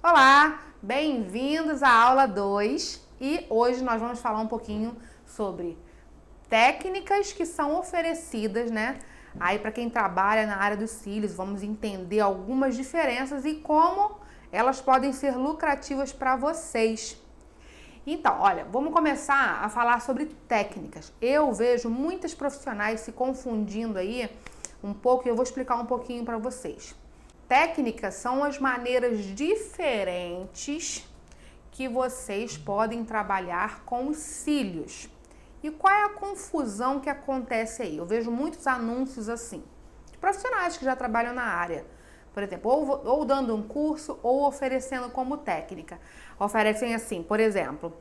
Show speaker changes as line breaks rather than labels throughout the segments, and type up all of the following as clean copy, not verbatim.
Olá, bem-vindos à aula 2 e hoje nós vamos falar um pouquinho sobre técnicas que são oferecidas, né? Aí para quem trabalha na área dos cílios, vamos entender algumas diferenças e como elas podem ser lucrativas para vocês. Então, olha, vamos começar a falar sobre técnicas. Eu vejo muitas profissionais se confundindo aí um pouco e eu vou explicar um pouquinho para vocês. Técnicas são as maneiras diferentes que vocês podem trabalhar com os cílios. E qual é a confusão que acontece aí? Eu vejo muitos anúncios assim, de profissionais que já trabalham na área. Por exemplo, ou dando um curso ou oferecendo como técnica. Oferecem assim, por exemplo,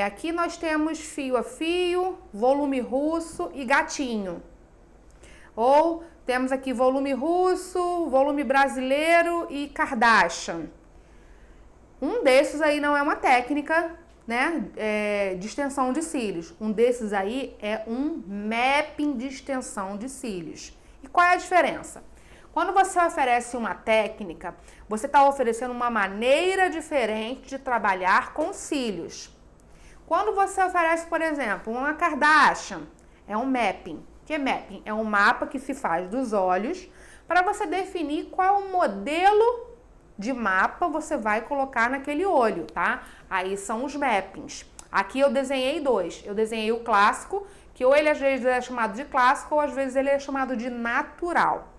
aqui nós temos fio a fio, volume russo e gatinho. Ou temos aqui volume russo, volume brasileiro e Kardashian. Um desses aí não é uma técnica, né, de extensão de cílios. Um desses aí é um mapping de extensão de cílios. E qual é a diferença? Quando você oferece uma técnica, você está oferecendo uma maneira diferente de trabalhar com cílios. Quando você oferece, por exemplo, uma Kardashian, é um mapping. O que é mapping? É um mapa que se faz dos olhos para você definir qual modelo de mapa você vai colocar naquele olho, tá? Aí são os mappings. Aqui eu desenhei dois. Eu desenhei o clássico, que ou ele às vezes é chamado de clássico ou às vezes ele é chamado de natural.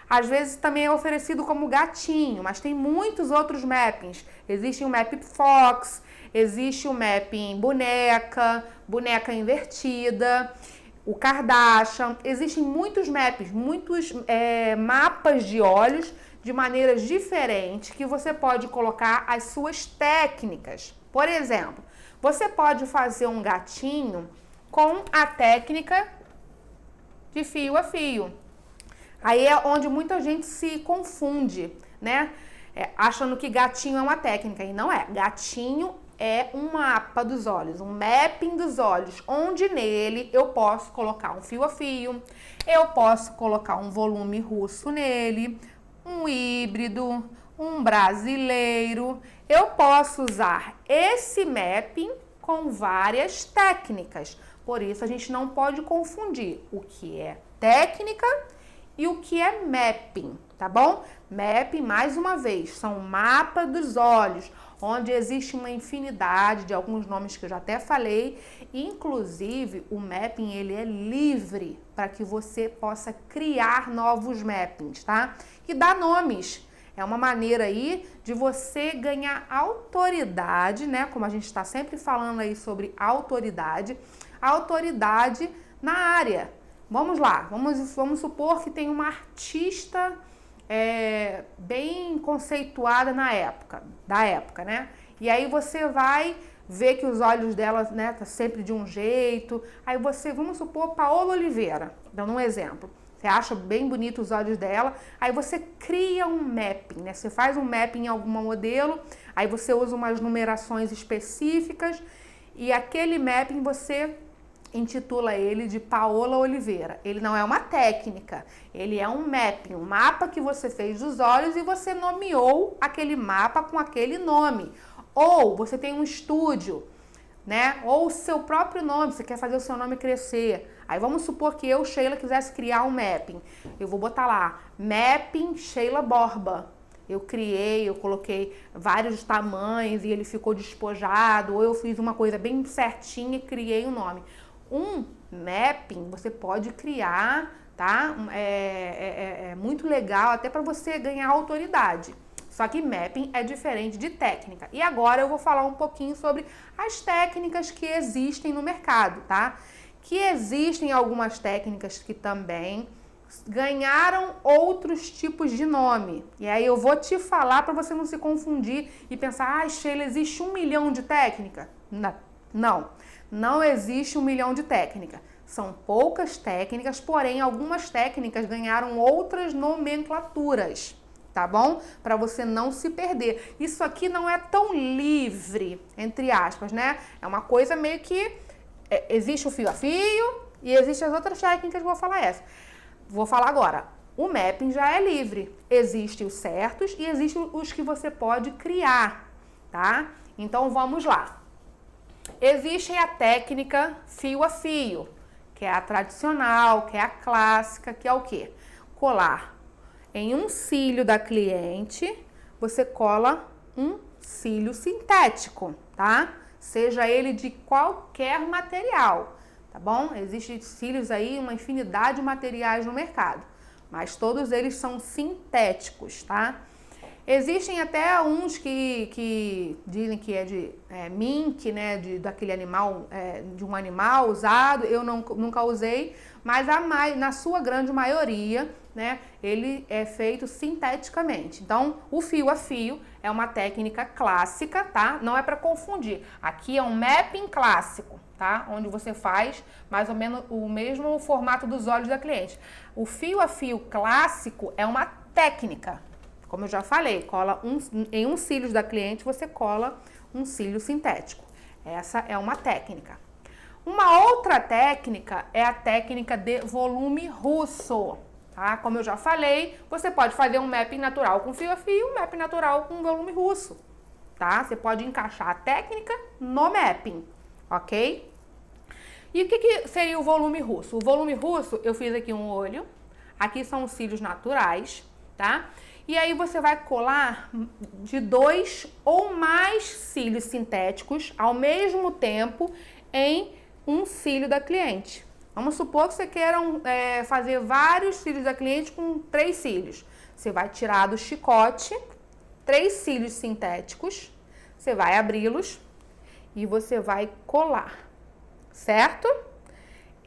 Às vezes também é oferecido como gatinho, mas tem muitos outros mappings. Existe o mapping fox, existe o mapping boneca, boneca invertida, o Kardashian. Existem muitos mappings, muitos mapas de olhos de maneiras diferentes que você pode colocar as suas técnicas. Por exemplo, você pode fazer um gatinho com a técnica de fio a fio. Aí é onde muita gente se confunde, né? Achando que gatinho é uma técnica, e não é. Gatinho é um mapa dos olhos, um mapping dos olhos, onde nele eu posso colocar um fio a fio, eu posso colocar um volume russo nele, um híbrido, um brasileiro. Eu posso usar esse mapping com várias técnicas. Por isso a gente não pode confundir o que é técnica e o que é mapping, tá bom? Mapping, mais uma vez, são mapa dos olhos, onde existe uma infinidade de alguns nomes que eu já até falei. Inclusive, o mapping, ele é livre para que você possa criar novos mappings, tá? E dar nomes. É uma maneira aí de você ganhar autoridade, né? Como a gente está sempre falando aí sobre autoridade na área. Vamos lá, vamos supor que tem uma artista bem conceituada da época, né? E aí você vai ver que os olhos dela, né, tá sempre de um jeito. Aí vamos supor, Paola Oliveira, dando um exemplo. Você acha bem bonito os olhos dela, aí você cria um mapping, né? Você faz um mapping em algum modelo, aí você usa umas numerações específicas e aquele mapping você intitula ele de Paola Oliveira. Ele não é uma técnica, ele é um mapping, um mapa que você fez dos olhos e você nomeou aquele mapa com aquele nome. Ou você tem um estúdio, né? Ou o seu próprio nome, você quer fazer o seu nome crescer. Aí vamos supor que eu, Sheila, quisesse criar um mapping. Eu vou botar lá, Mapping Sheila Borba. Eu coloquei vários tamanhos e ele ficou despojado, ou eu fiz uma coisa bem certinha e criei um nome. Um mapping você pode criar, tá? É muito legal até para você ganhar autoridade. Só que mapping é diferente de técnica. E agora eu vou falar um pouquinho sobre as técnicas que existem no mercado, tá? Que existem algumas técnicas que também ganharam outros tipos de nome. E aí eu vou te falar para você não se confundir e pensar, Sheila, existe 1 milhão de técnicas? Não existe 1 milhão de técnicas. São poucas técnicas, porém algumas técnicas ganharam outras nomenclaturas, tá bom? Para você não se perder. Isso aqui não é tão livre, entre aspas, né? É uma coisa meio que existe o fio a fio e existem as outras técnicas que eu vou falar essa. Vou falar agora. O mapping já é livre. Existem os certos e existem os que você pode criar, tá? Então vamos lá. Existe a técnica fio a fio, que é a tradicional, que é a clássica, que é o quê? Colar em um cílio da cliente, você cola um cílio sintético, tá? Seja ele de qualquer material, tá bom? Existem cílios aí, uma infinidade de materiais no mercado, mas todos eles são sintéticos, tá? Existem até uns que dizem que é de mink, né, daquele animal, de um animal usado, eu nunca usei, mas na sua grande maioria, né, ele é feito sinteticamente. Então, o fio a fio é uma técnica clássica, tá? Não é para confundir. Aqui é um mapping clássico, tá? Onde você faz mais ou menos o mesmo formato dos olhos da cliente. O fio a fio clássico é uma técnica. Como eu já falei, em um cílio da cliente, você cola um cílio sintético. Essa é uma técnica. Uma outra técnica é a técnica de volume russo, tá? Como eu já falei, você pode fazer um mapping natural com fio a fio, um mapping natural com volume russo, tá? Você pode encaixar a técnica no mapping, ok? E o que seria o volume russo? O volume russo, eu fiz aqui um olho, aqui são os cílios naturais, tá? E aí você vai colar de 2 ou mais cílios sintéticos ao mesmo tempo em um cílio da cliente. Vamos supor que você queira fazer vários cílios da cliente com 3 cílios. Você vai tirar do chicote 3 cílios sintéticos, você vai abri-los e você vai colar, certo?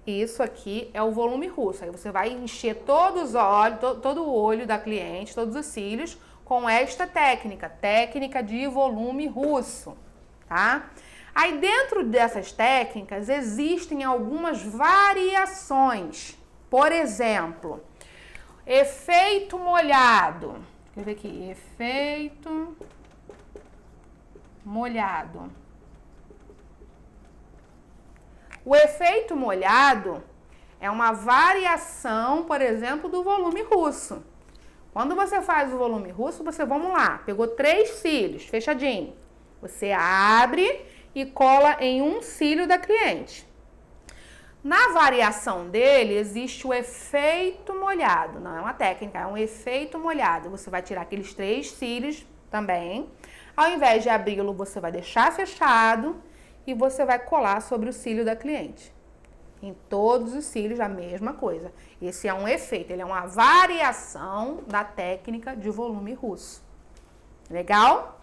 Isso aqui é o volume russo. Aí você vai encher todos os olhos, todo o olho da cliente, todos os cílios, com esta técnica de volume russo, tá? Aí dentro dessas técnicas existem algumas variações. Por exemplo, efeito molhado. Deixa eu ver aqui, efeito molhado. O efeito molhado é uma variação, por exemplo, do volume russo. Quando você faz o volume russo, vamos lá, pegou 3 cílios, fechadinho. Você abre e cola em um cílio da cliente. Na variação dele, existe o efeito molhado. Não é uma técnica, é um efeito molhado. Você vai tirar aqueles 3 cílios também. Ao invés de abri-lo, você vai deixar fechado e você vai colar sobre o cílio da cliente. Em todos os cílios, a mesma coisa. Esse é um efeito, ele é uma variação da técnica de volume russo. Legal?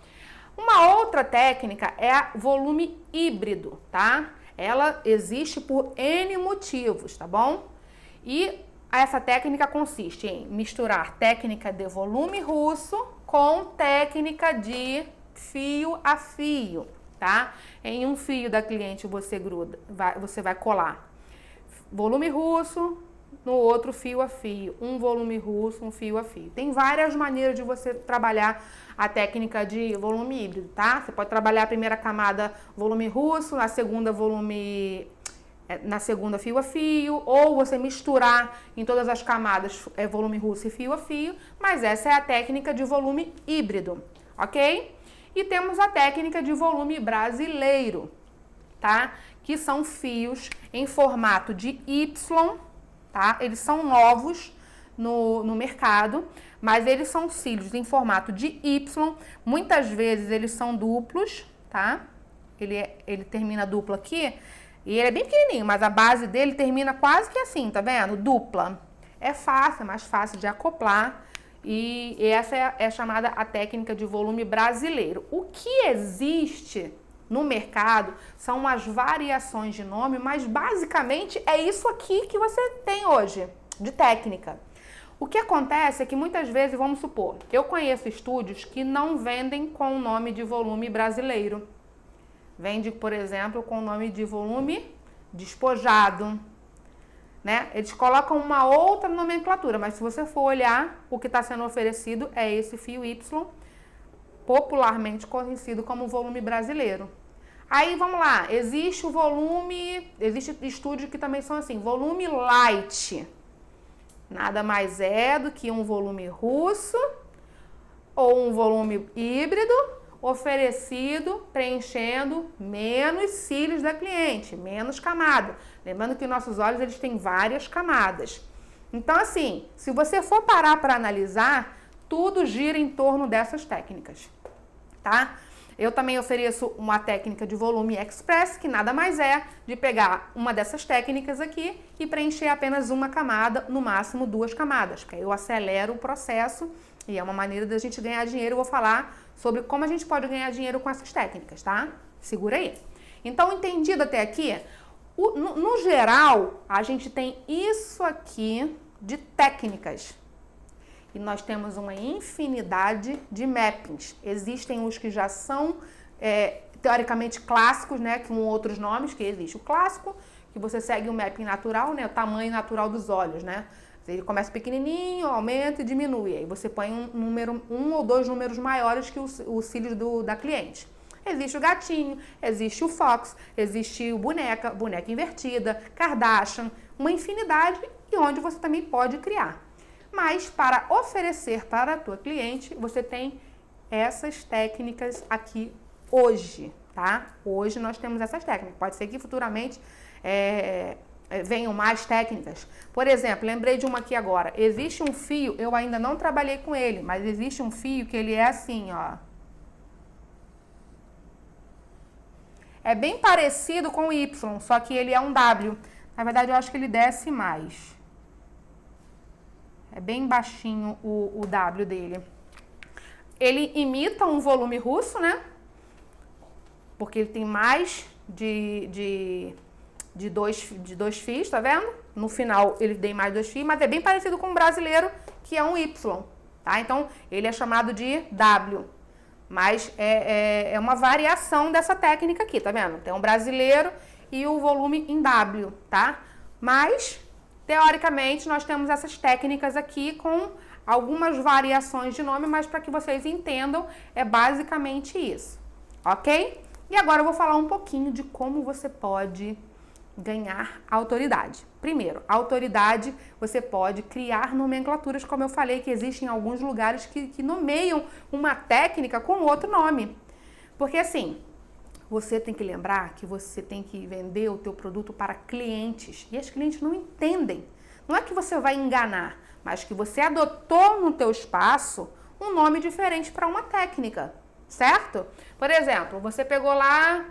Uma outra técnica é a volume híbrido, tá? Ela existe por N motivos, tá bom? E essa técnica consiste em misturar técnica de volume russo com técnica de fio a fio, tá? Em um fio da cliente você vai colar volume russo, no outro fio a fio, um volume russo, um fio a fio. Tem várias maneiras de você trabalhar a técnica de volume híbrido, tá? Você pode trabalhar a primeira camada volume russo, na segunda fio a fio, ou você misturar em todas as camadas volume russo e fio a fio, mas essa é a técnica de volume híbrido, ok? E temos a técnica de volume brasileiro, tá? Que são fios em formato de Y, tá? Eles são novos no mercado, mas eles são cílios em formato de Y. Muitas vezes eles são duplos, tá? Ele termina duplo aqui e ele é bem pequenininho, mas a base dele termina quase que assim, tá vendo? Dupla. É fácil, é mais fácil de acoplar. E essa é chamada a técnica de volume brasileiro. O que existe no mercado são as variações de nome, mas basicamente é isso aqui que você tem hoje, de técnica. O que acontece é que muitas vezes, vamos supor, eu conheço estúdios que não vendem com o nome de volume brasileiro. Vende, por exemplo, com o nome de volume despojado, né? Eles colocam uma outra nomenclatura, mas se você for olhar, o que está sendo oferecido é esse fio Y, popularmente conhecido como volume brasileiro. Aí, vamos lá, existe estúdios que também são assim, volume light. nada mais é do que um volume russo ou um volume híbrido oferecido preenchendo menos cílios da cliente, menos camada. Lembrando que nossos olhos eles têm várias camadas. Então, assim, se você for parar para analisar, tudo gira em torno dessas técnicas, tá? Eu também ofereço uma técnica de volume express, que nada mais é de pegar uma dessas técnicas aqui e preencher apenas uma camada, no máximo 2 camadas, porque aí eu acelero o processo e é uma maneira da gente ganhar dinheiro. Eu vou falar sobre como a gente pode ganhar dinheiro com essas técnicas, tá? Segura aí. Então, entendido até aqui, no geral, a gente tem isso aqui de técnicas. E nós temos uma infinidade de mappings. Existem os que já são, teoricamente, clássicos, né? Com outros nomes, que existe o clássico, que você segue o mapping natural, né? O tamanho natural dos olhos, né? Ele começa pequenininho, aumenta e diminui. Aí você põe um ou dois números maiores que os cílios da cliente. Existe o gatinho, existe o Fox, existe o boneca invertida, Kardashian, uma infinidade e onde você também pode criar. Mas para oferecer para a tua cliente, você tem essas técnicas aqui hoje, tá? Hoje nós temos essas técnicas. Pode ser que futuramente venham mais técnicas. Por exemplo, lembrei de uma aqui agora. Existe um fio, eu ainda não trabalhei com ele, mas existe um fio que ele é assim, ó. É bem parecido com o Y, só que ele é um W. Na verdade, eu acho que ele desce mais. É bem baixinho o W dele. Ele imita um volume russo, né? Porque ele tem mais de dois fios, tá vendo? No final ele tem mais 2 fios, mas é bem parecido com o brasileiro, que é um Y, tá? Então, ele é chamado de W. Mas é uma variação dessa técnica aqui, tá vendo? Tem um brasileiro e o volume em W, tá? Mas, teoricamente, nós temos essas técnicas aqui com algumas variações de nome, mas para que vocês entendam, é basicamente isso, ok? E agora eu vou falar um pouquinho de como você pode ganhar autoridade. Primeiro, autoridade, você pode criar nomenclaturas, como eu falei, que existem em alguns lugares que nomeiam uma técnica com outro nome. Porque assim, você tem que lembrar que você tem que vender o teu produto para clientes, e as clientes não entendem. Não é que você vai enganar, mas que você adotou no teu espaço um nome diferente para uma técnica, certo? Por exemplo, você pegou lá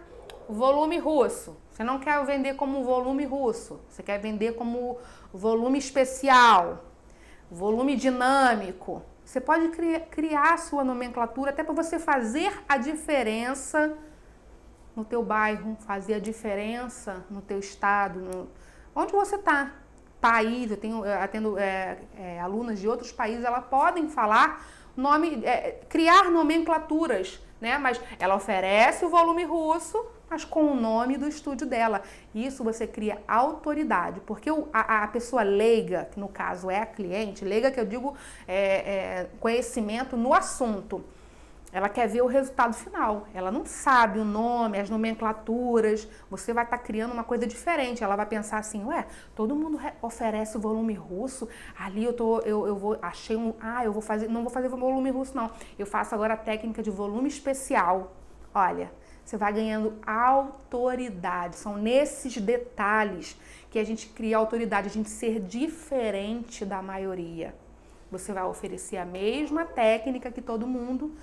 o volume russo. Você não quer vender como volume russo, você quer vender como volume especial, volume dinâmico. Você pode criar a sua nomenclatura até para você fazer a diferença no teu bairro, fazer a diferença no teu estado, onde você está. País, eu atendo alunas de outros países, elas podem falar criar nomenclaturas, né? Mas ela oferece o volume russo, mas com o nome do estúdio dela. Isso você cria autoridade, porque a pessoa leiga, que no caso é a cliente, leiga que eu digo conhecimento no assunto, ela quer ver o resultado final. Ela não sabe o nome, as nomenclaturas. Você vai estar criando uma coisa diferente. Ela vai pensar assim, todo mundo oferece o volume russo. Ali eu vou fazer, não vou fazer volume russo não. Eu faço agora a técnica de volume especial. Olha, você vai ganhando autoridade. São nesses detalhes que a gente cria autoridade, a gente ser diferente da maioria. Você vai oferecer a mesma técnica que todo mundo,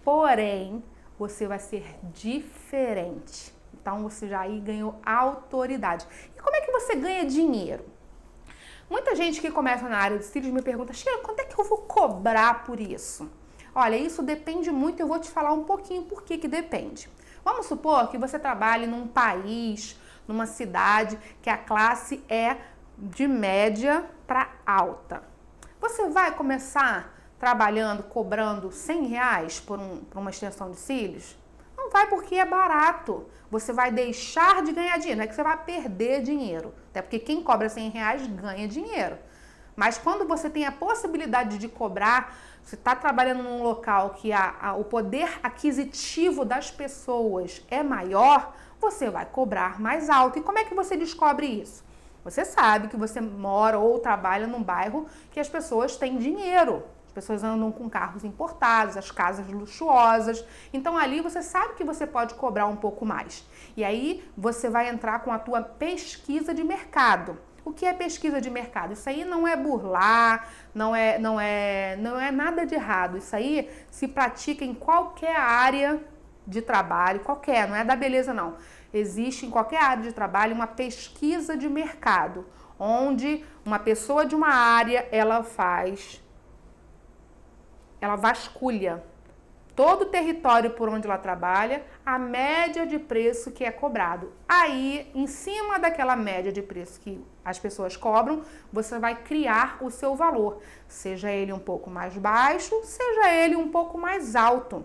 porém, você vai ser diferente. Então, você já aí ganhou autoridade. E como é que você ganha dinheiro? Muita gente que começa na área de cílios me pergunta, Sheila, quanto é que eu vou cobrar por isso? Olha, isso depende muito, eu vou te falar um pouquinho por que depende. Vamos supor que você trabalhe num país, numa cidade, que a classe é de média para alta. Você vai começar trabalhando, cobrando R$100 por uma extensão de cílios? Não vai, porque é barato. Você vai deixar de ganhar dinheiro, não é que você vai perder dinheiro. Até porque quem cobra R$100 ganha dinheiro. Mas quando você tem a possibilidade de cobrar, você está trabalhando num local que o poder aquisitivo das pessoas é maior, você vai cobrar mais alto. E como é que você descobre isso? Você sabe que você mora ou trabalha num bairro que as pessoas têm dinheiro. As pessoas andam com carros importados, as casas luxuosas. Então ali você sabe que você pode cobrar um pouco mais. E aí você vai entrar com a tua pesquisa de mercado. O que é pesquisa de mercado? Isso aí não é burlar, não é nada de errado. Isso aí se pratica em qualquer área de trabalho, qualquer, não é da beleza não. Existe em qualquer área de trabalho uma pesquisa de mercado, onde uma pessoa de uma área, ela vasculha todo o território por onde ela trabalha, a média de preço que é cobrado. Aí, em cima daquela média de preço que as pessoas cobram, você vai criar o seu valor, seja ele um pouco mais baixo, seja ele um pouco mais alto.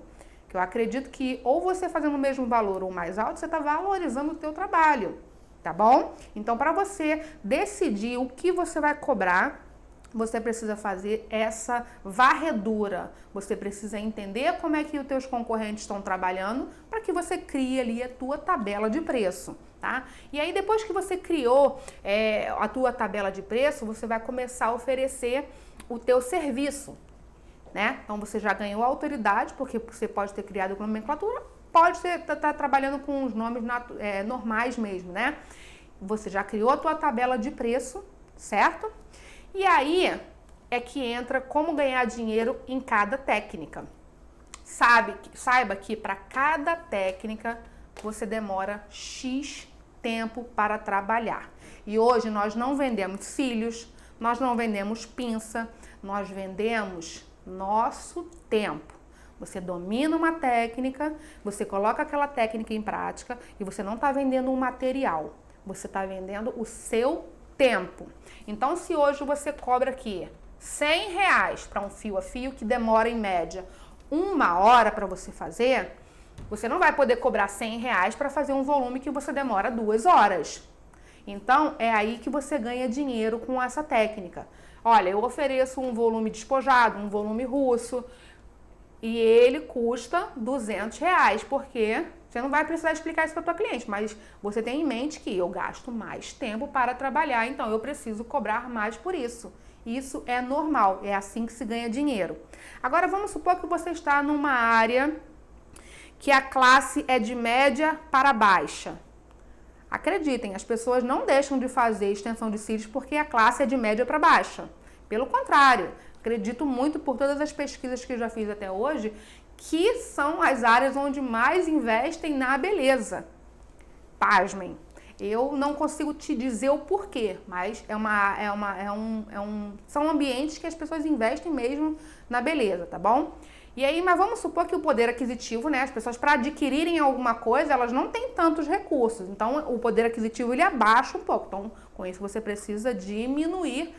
Eu acredito que ou você fazendo o mesmo valor ou mais alto, você está valorizando o teu trabalho, tá bom? Então, para você decidir o que você vai cobrar, você precisa fazer essa varredura. Você precisa entender como é que os teus concorrentes estão trabalhando para que você crie ali a tua tabela de preço, tá? E aí, depois que você criou a tua tabela de preço, você vai começar a oferecer o teu serviço. Né? Então você já ganhou autoridade, porque você pode ter criado nomenclatura, pode estar trabalhando com os nomes normais mesmo, né? Você já criou a tua tabela de preço, certo? E aí é que entra como ganhar dinheiro em cada técnica. Saiba que para cada técnica você demora X tempo para trabalhar. E hoje nós não vendemos cílios, nós não vendemos pinça, nós vendemos nosso tempo. Você domina uma técnica, você coloca aquela técnica em prática e você não está vendendo um material, você está vendendo o seu tempo. Então, se hoje você cobra aqui R$100 para um fio a fio que demora em média 1 hora para você fazer, você não vai poder cobrar R$100 para fazer um volume que você demora 2 horas. Então, é aí que você ganha dinheiro com essa técnica. Olha, eu ofereço um volume despojado, um volume russo, e ele custa R$200, porque você não vai precisar explicar isso para o teu cliente, mas você tem em mente que eu gasto mais tempo para trabalhar, então eu preciso cobrar mais por isso. Isso é normal, é assim que se ganha dinheiro. Agora, vamos supor que você está numa área que a classe é de média para baixa. Acreditem, as pessoas não deixam de fazer extensão de cílios porque a classe é de média para baixa. Pelo contrário, acredito muito por todas as pesquisas que eu já fiz até hoje, que são as áreas onde mais investem na beleza. Pasmem, eu não consigo te dizer o porquê, mas são ambientes que as pessoas investem mesmo na beleza, tá bom? E aí, mas vamos supor que o poder aquisitivo, né, as pessoas para adquirirem alguma coisa, elas não têm tantos recursos. Então, o poder aquisitivo, ele abaixa um pouco. Então, com isso, você precisa diminuir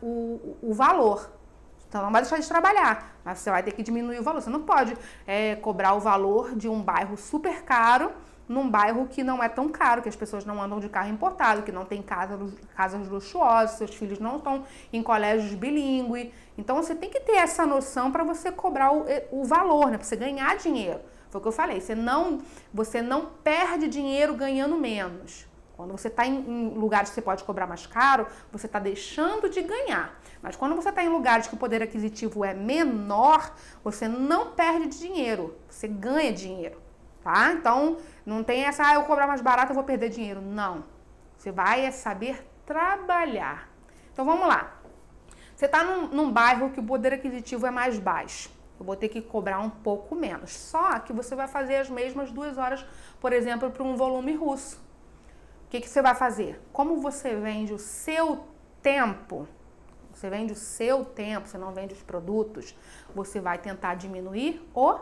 o valor. Então, não vai deixar de trabalhar, mas você vai ter que diminuir o valor. Você não pode cobrar o valor de um bairro super caro num bairro que não é tão caro, que as pessoas não andam de carro importado, que não tem casas luxuosas, seus filhos não estão em colégios bilíngue. Então, você tem que ter essa noção para você cobrar o valor, né? Para você ganhar dinheiro. Foi o que eu falei, você não perde dinheiro ganhando menos. Quando você está em lugares que você pode cobrar mais caro, você está deixando de ganhar. Mas quando você está em lugares que o poder aquisitivo é menor, você não perde dinheiro, você ganha dinheiro, tá? Então, não tem essa, eu cobrar mais barato, eu vou perder dinheiro. Não. Você vai saber trabalhar. Então, vamos lá. Você está num bairro que o poder aquisitivo é mais baixo. Eu vou ter que cobrar um pouco menos. Só que você vai fazer as mesmas 2 horas, por exemplo, para um volume russo. O que você vai fazer? Como você vende o seu tempo, você não vende os produtos, você vai tentar diminuir o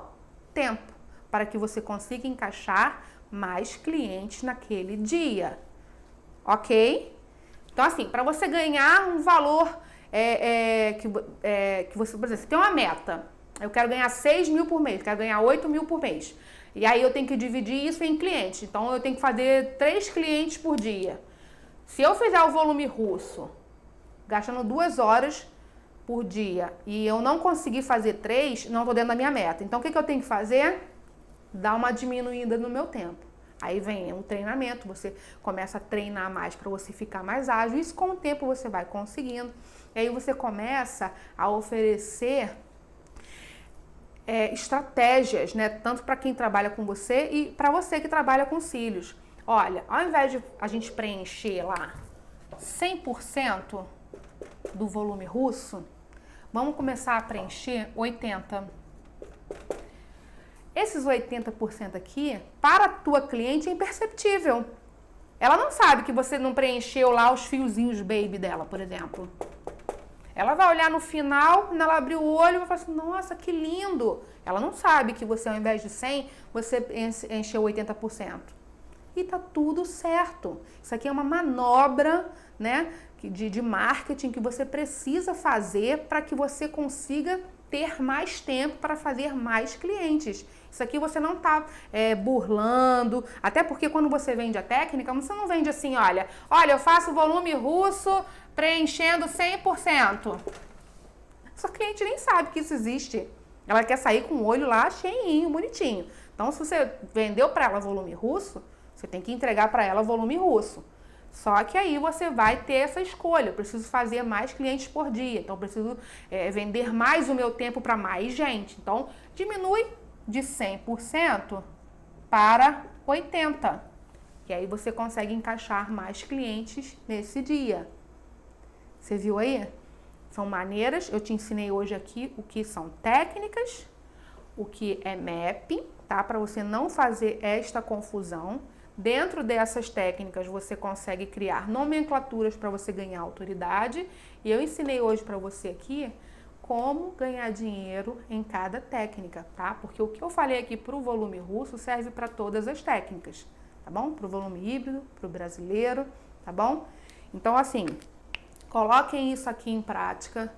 tempo para que você consiga encaixar mais clientes naquele dia, ok? Então, assim, para você ganhar um valor que você, por exemplo, você tem uma meta, eu quero ganhar 6 mil por mês, quero ganhar 8 mil por mês. E aí eu tenho que dividir isso em clientes. Então, eu tenho que fazer 3 clientes por dia. Se eu fizer o volume russo, gastando 2 horas por dia, e eu não conseguir fazer 3, não estou dentro da minha meta. Então, o que eu tenho que fazer? Dar uma diminuída no meu tempo. Aí vem um treinamento, você começa a treinar mais para você ficar mais ágil. Isso com o tempo você vai conseguindo. E aí você começa a oferecer estratégias, né? Tanto para quem trabalha com você e para você que trabalha com cílios. Olha, ao invés de a gente preencher lá 100% do volume russo, vamos começar a preencher 80%. Esses 80% aqui, para a tua cliente, é imperceptível. Ela não sabe que você não preencheu lá os fiozinhos baby dela, por exemplo. Ela vai olhar no final, quando ela abrir o olho, vai falar assim, nossa, que lindo. Ela não sabe que você, ao invés de 100, você encheu 80%. E tá tudo certo. Isso aqui é uma manobra, né, de marketing que você precisa fazer para que você consiga ter mais tempo para fazer mais clientes. Isso aqui você não está burlando, até porque quando você vende a técnica, você não vende assim, olha, eu faço volume russo preenchendo 100%. Sua cliente nem sabe que isso existe. Ela quer sair com o olho lá cheinho, bonitinho. Então, se você vendeu para ela volume russo, você tem que entregar para ela volume russo. Só que aí você vai ter essa escolha. Eu preciso fazer mais clientes por dia. Então, eu preciso vender mais o meu tempo para mais gente. Então, diminui de 100% para 80%. E aí você consegue encaixar mais clientes nesse dia. Você viu aí? São maneiras. Eu te ensinei hoje aqui o que são técnicas, o que é mapping, tá? Para você não fazer esta confusão. Dentro dessas técnicas, você consegue criar nomenclaturas para você ganhar autoridade. E eu ensinei hoje para você aqui como ganhar dinheiro em cada técnica, tá? Porque o que eu falei aqui para o volume russo serve para todas as técnicas, tá bom? Para o volume híbrido, para o brasileiro, tá bom? Então, assim, coloquem isso aqui em prática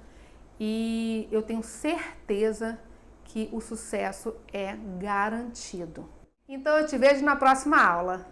e eu tenho certeza que o sucesso é garantido. Então eu te vejo na próxima aula.